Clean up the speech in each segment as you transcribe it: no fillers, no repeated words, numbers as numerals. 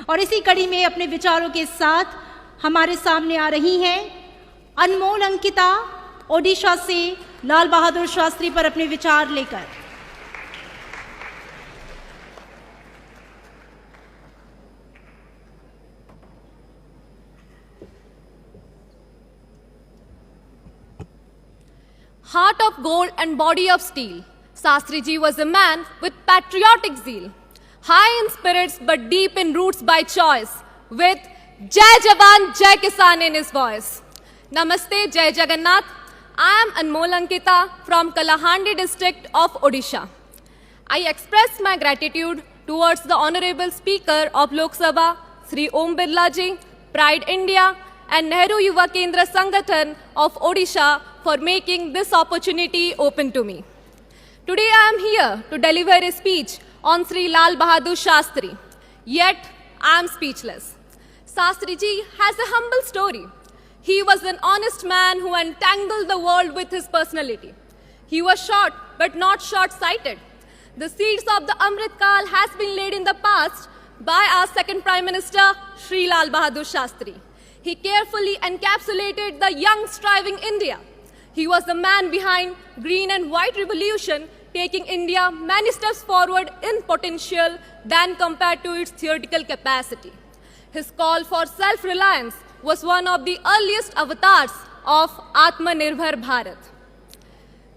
और इसी कड़ी में अपने विचारों के साथ हमारे सामने आ रही हैं अनमोल अंकिता, ओडिशा से लाल बहादुर शास्त्री पर अपने विचार लेकर। Heart of gold and body of steel, Shastri Ji was a man with patriotic zeal, high in spirits but deep in roots by choice, with Jai Jawan, Jai Kisan in his voice. Namaste, Jai Jagannath. I am Anmol Ankita from Kalahandi district of Odisha. I express my gratitude towards the Honorable Speaker of Lok Sabha, Sri Om Birla Ji, Pride India, and Nehru Yuva Kendra Sangathan of Odisha for making this opportunity open to me. Today I am here to deliver a speech on Sri Lal Bahadur Shastri. Yet I am speechless. Shastri Ji has a humble story. He was an honest man who entangled the world with his personality. He was short but not short-sighted. The seeds of the Amrit Kal has been laid in the past by our second Prime Minister, Sri Lal Bahadur Shastri. He carefully encapsulated the young striving India. He was the man behind Green and White Revolution, taking India many steps forward in potential than compared to its theoretical capacity. His call for self-reliance was one of the earliest avatars of Atmanirbhar Bharat.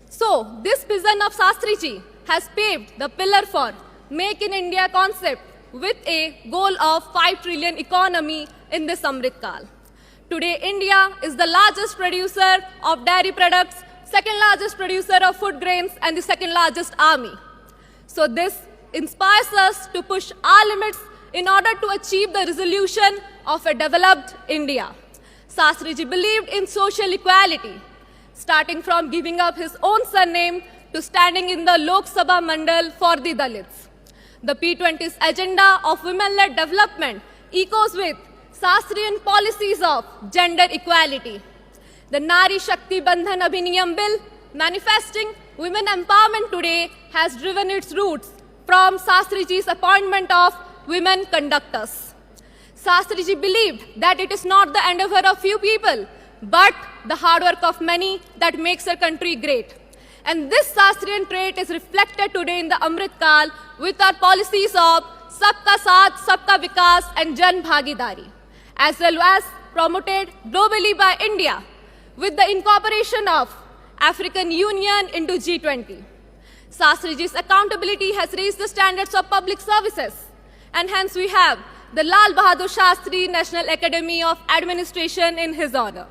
So, this vision of Shastri Ji has paved the pillar for Make in India concept with a goal of 5 trillion economy in this Amrit Kal. Today, India is the largest producer of dairy products, second largest producer of food grains, and the second largest army. So this inspires us to push our limits in order to achieve the resolution of a developed India. Shastri Ji believed in social equality, starting from giving up his own surname to standing in the Lok Sabha Mandal for the Dalits. The P20's agenda of women-led development echoes with Shastrian policies of gender equality. The Nari Shakti Bandhan Abhiniyam Bill, manifesting women empowerment today, has driven its roots from Shastri Ji's appointment of women conductors. Shastri Ji believed that it is not the endeavor of few people, but the hard work of many that makes our country great. And this Shastrian trait is reflected today in the Amrit Kal with our policies of Sabka Saath, Sabka Vikas and Jan Bhagidari, as well as promoted globally by India with the incorporation of African Union into G20. Shastri Ji's accountability has raised the standards of public services, and hence we have the Lal Bahadur Shastri National Academy of Administration in his honor.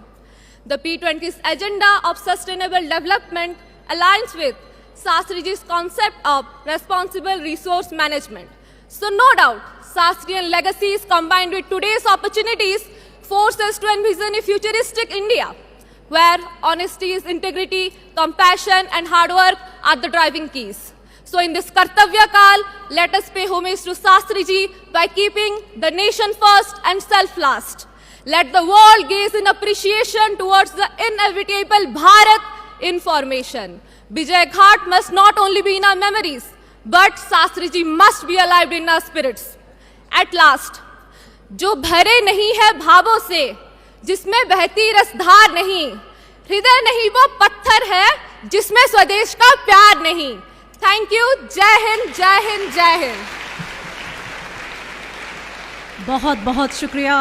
The P20's agenda of sustainable development aligns with Shastri Ji's concept of responsible resource management. So no doubt, Shastrian legacies combined with today's opportunities force us to envision a futuristic India, where honesty is integrity, compassion and hard work are the driving keys. So in this Kartavya Kal, let us pay homage to Shastri Ji by keeping the nation first and self last. Let the world gaze in appreciation towards the inevitable Bharat in formation. Vijay Ghat must not only be in our memories, but Shastri Ji must be alive in our spirits. At last, जो भरे नहीं है भावों से, जिसमें बहती रसधार नहीं, हृदय नहीं वो पत्थर है, जिसमें स्वदेश का प्यार नहीं. Thank you. जय हिंद, जय हिंद, जय हिंद. बहुत बहुत शुक्रिया.